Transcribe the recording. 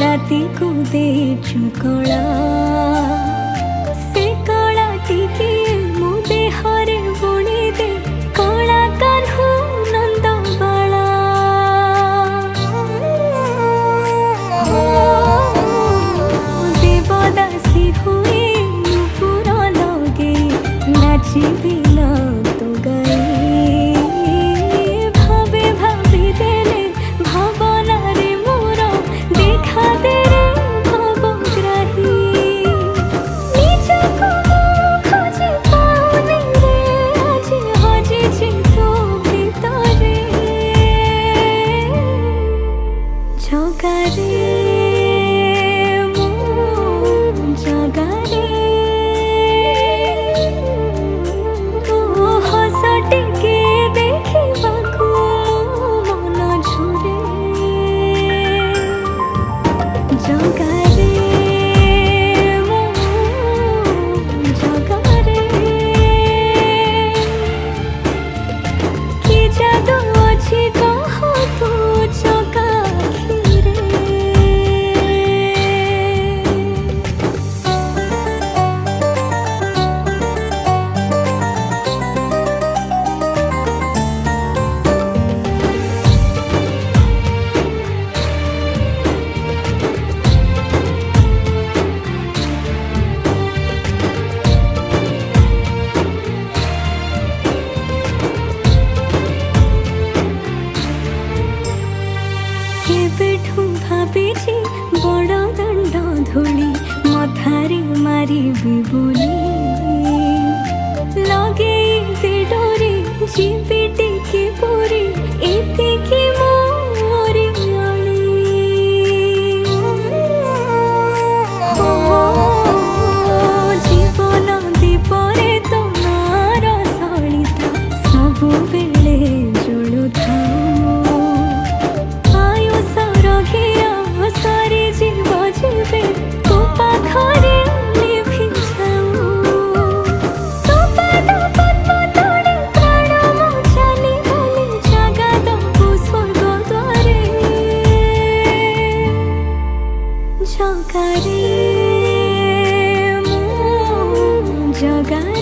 राति को देचु कला से कला टिके मो देहरे बुणी दे कला कान्हू नंद बाला देवदासी हुए नुपुर लगे नाचिबी तो गए भावे भाभी देले भावना रे मोर देखा दे रे भवग्राही निजको खोजे पाउनी रे आज हजिछि तो भितरे जगारे जगारे हसटिके देखिबाकू मन झुरे जगारे जगारे कि जादू अछि कह तू चकाखिरे केबेठू भाविछि बड़ दंड धूली मथारे मारिबी बोली लगे डोरी जीवी टिके पूरी एतिकी मोरी अली जीवन दीपरे तोमार सलिता सबु बेले जळुथाऊ सरी जीव जीवे तो पाखरे निभि जाऊ तो पाद पद्म तोड़े प्राण मो चाली गली जगा दबु स्वर्ग द्वारे जगारे मो जगारे।